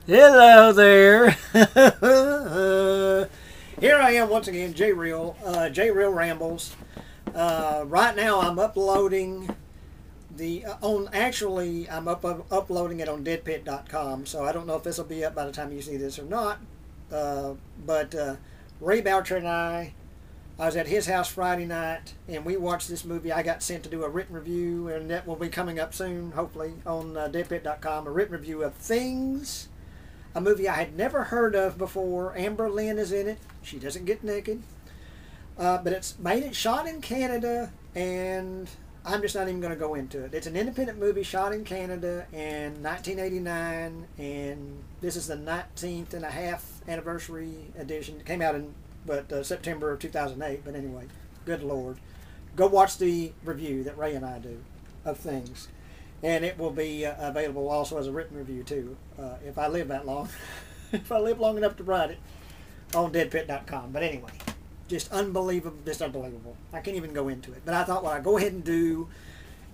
Hello there. Here I am once again, J Real Rambles. Right now I'm uploading uploading it on deadpit.com, so I don't know if this will be up by the time you see this or not. But Ray Boucher and I was at his house Friday night, and we watched this movie. I got sent to do a written review, and that will be coming up soon, hopefully, on deadpit.com. A written review of Things, a movie I had never heard of before. Amber Lynn is in it. She doesn't get naked. But it's shot in Canada, and I'm just not even going to go into it. It's an independent movie shot in Canada in 1989, and this is the 19th and a half anniversary edition. It came out in September of 2008, but anyway, good Lord. Go watch the review that Ray and I do of Things. And it will be available also as a written review, too, if I live that long. If I live long enough to write it on deadpit.com. But anyway, just unbelievable. I can't even go into it. But I thought, well, I'd go ahead and do.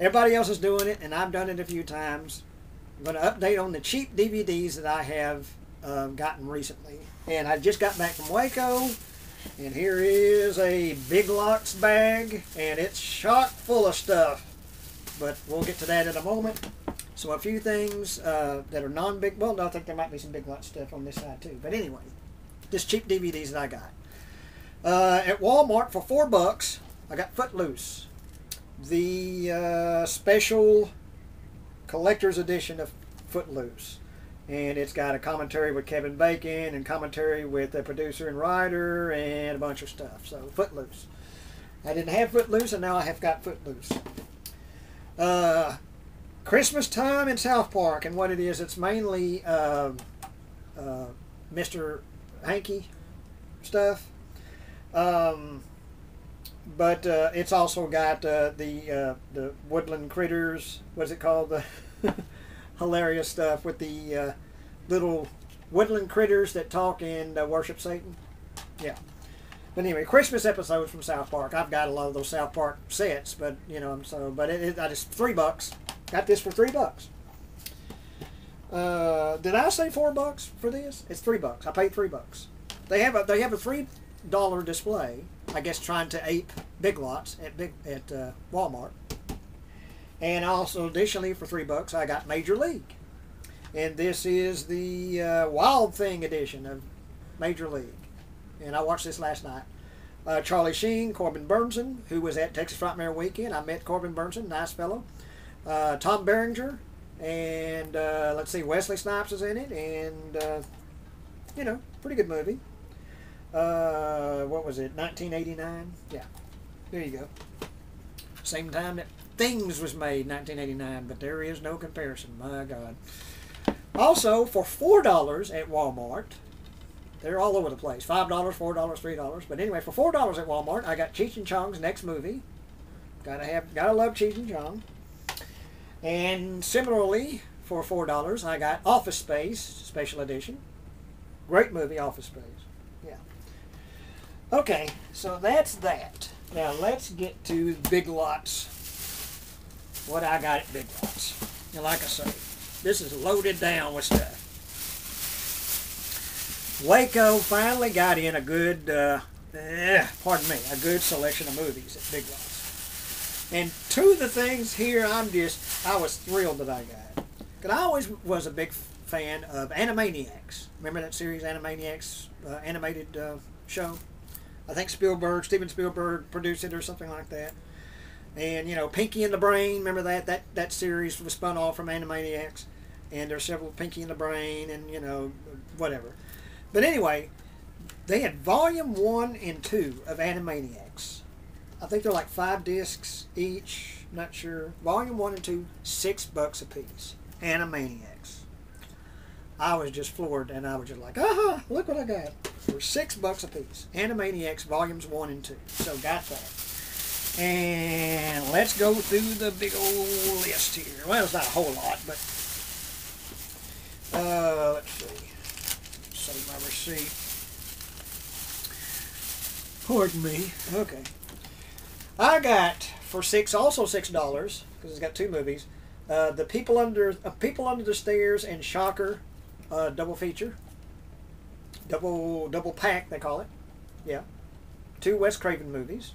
Everybody else is doing it, and I've done it a few times. I'm going to update on the cheap DVDs that I have gotten recently. And I just got back from Waco, and here is a Big Lots bag, and it's chock full of stuff. But we'll get to that in a moment. So a few things that are non-big. Well, no, I think there might be some Big Lots stuff on this side too. But anyway, just cheap DVDs that I got. At Walmart for $4, I got Footloose, the special collector's edition of Footloose. And it's got a commentary with Kevin Bacon and commentary with the producer and writer and a bunch of stuff. So Footloose. I didn't have Footloose, and now I have got Footloose. Christmas time in South Park, and what it is, it's mainly Mr. Hanky stuff. But it's also got the woodland critters. What's it called? The hilarious stuff with the little woodland critters that talk and worship Satan. Yeah. But anyway, Christmas episodes from South Park. I've got a lot of those South Park sets, but I just $3. Got this for $3. Did I say $4 for this? It's $3. I paid $3. They have a $3 display. I guess trying to ape Big Lots at Walmart. And also additionally for $3, I got Major League, and this is the Wild Thing edition of Major League. And I watched this last night. Charlie Sheen, Corbin Burnson, who was at Texas Frightmare Weekend. I met Corbin Burnson, nice fellow. Tom Berenger, and let's see, Wesley Snipes is in it, and pretty good movie. What was it, 1989? Yeah, there you go. Same time that Things was made, 1989, but there is no comparison, my God. Also, for $4 at Walmart, they're all over the place. $5, $4, $3. But anyway, for $4 at Walmart, I got Cheech and Chong's next movie. Gotta love Cheech and Chong. And similarly, for $4, I got Office Space Special Edition. Great movie, Office Space. Yeah. Okay, so that's that. Now let's get to Big Lots. What I got at Big Lots. And like I say, this is loaded down with stuff. Waco finally got in a good, a good selection of movies at Big Lots. And two of the things here I was thrilled that I got. Because I always was a big fan of Animaniacs. Remember that series, Animaniacs, animated show? I think Steven Spielberg produced it or something like that. And, Pinky and the Brain, remember that series was spun off from Animaniacs. And there's several Pinky and the Brain and, whatever. But anyway, they had volume 1 and 2 of Animaniacs. I think they're like 5 discs each, not sure. Volume 1 and 2, $6 a piece. Animaniacs. I was just floored, and I was just like, look what I got. For $6 a piece. Animaniacs volumes 1 and 2. So got that. And let's go through the big old list here. Well, it's not a whole lot, but let's see. Save my receipt. Pardon me. Okay. I got for also $6, because it's got 2 movies. The People Under the Stairs and Shocker double feature, double pack they call it. Yeah, 2 Wes Craven movies.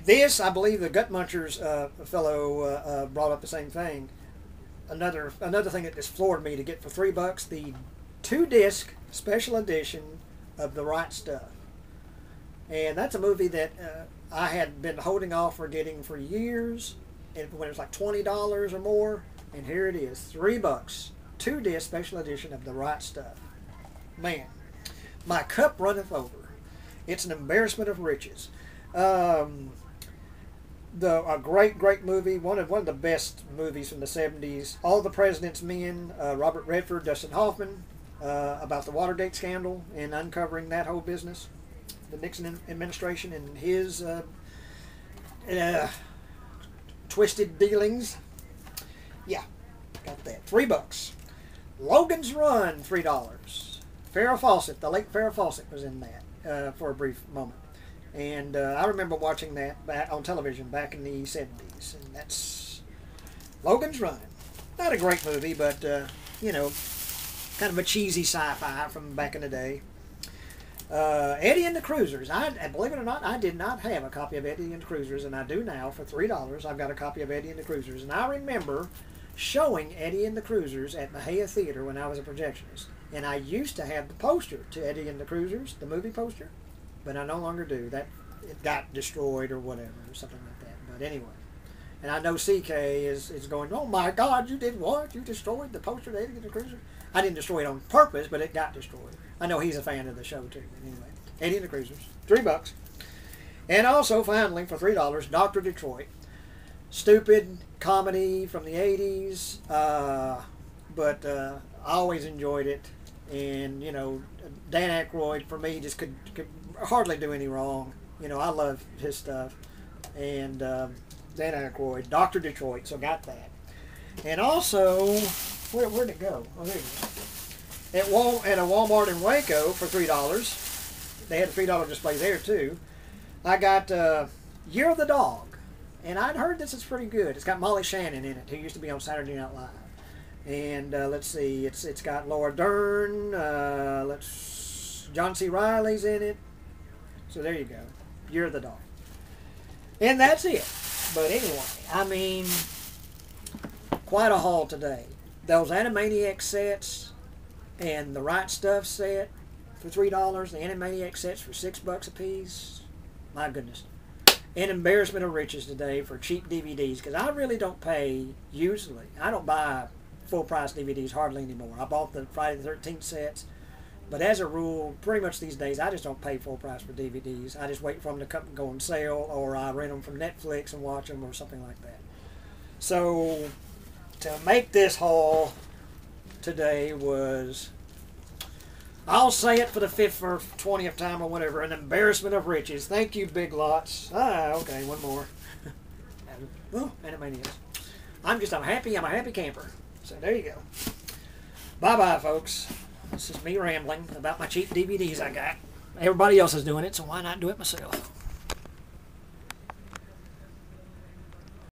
This, I believe, the Gut Munchers fellow brought up the same thing. Another thing that just floored me to get for $3, the 2-disc special edition of The Right Stuff, and that's a movie that I had been holding off for getting for years, and when it was like $20 or more, and here it is, $3, 2-disc special edition of The Right Stuff. Man, my cup runneth over. It's an embarrassment of riches. A great movie, one of the best movies from the 70s. All the President's Men, Robert Redford, Dustin Hoffman, about the Watergate scandal and uncovering that whole business, the Nixon administration and his twisted dealings. Yeah, got that. $3. Logan's Run, $3. Farrah Fawcett, the late Farrah Fawcett was in that for a brief moment. And I remember watching that back on television back in the 70s. And that's Logan's Run. Not a great movie, but, you know, kind of a cheesy sci-fi from back in the day. Eddie and the Cruisers. Believe it or not, I did not have a copy of Eddie and the Cruisers, and I do now for $3. I've got a copy of Eddie and the Cruisers. And I remember showing Eddie and the Cruisers at Mahia Theater when I was a projectionist. And I used to have the poster to Eddie and the Cruisers, the movie poster. But I no longer do. It got destroyed or whatever, or something like that. But anyway. And I know CK is going, oh my God, you did what? You destroyed the poster to Eddie and the Cruiser? I didn't destroy it on purpose, but it got destroyed. I know he's a fan of the show too. But anyway, Eddie and the Cruisers, $3. And also, finally, for $3, Dr. Detroit. Stupid comedy from the 80s, but I always enjoyed it. And, you know, Dan Aykroyd, for me, just could hardly do any wrong. You know, I love his stuff. And Dan Aykroyd, Dr. Detroit, so got that. And also, where'd it go? Oh, there it is. At a Walmart in Waco for $3. They had a $3 display there, too. I got Year of the Dog. And I'd heard this is pretty good. It's got Molly Shannon in it, who used to be on Saturday Night Live. And let's see, it's got Laura Dern, John C. Reilly's in it. So there you go. Year of the Dog. And that's it. But anyway, I mean, quite a haul today. Those Animaniacs sets and the Right Stuff set for $3, the Animaniacs sets for $6 a piece. My goodness. An embarrassment of riches today for cheap DVDs, because I really don't pay, usually. I don't buy full price DVDs hardly anymore. I bought the Friday the 13th sets, but as a rule, pretty much these days, I just don't pay full price for DVDs. I just wait for them to come go on sale, or I rent them from Netflix and watch them, or something like that. So, to make this haul today was, I'll say it for the 5th or 20th time or whatever, an embarrassment of riches. Thank you, Big Lots. Okay, one more. Oh, Animaniacs. I'm a happy camper. So there you go. Bye-bye, folks. This is me rambling about my cheap DVDs I got. Everybody else is doing it, so why not do it myself?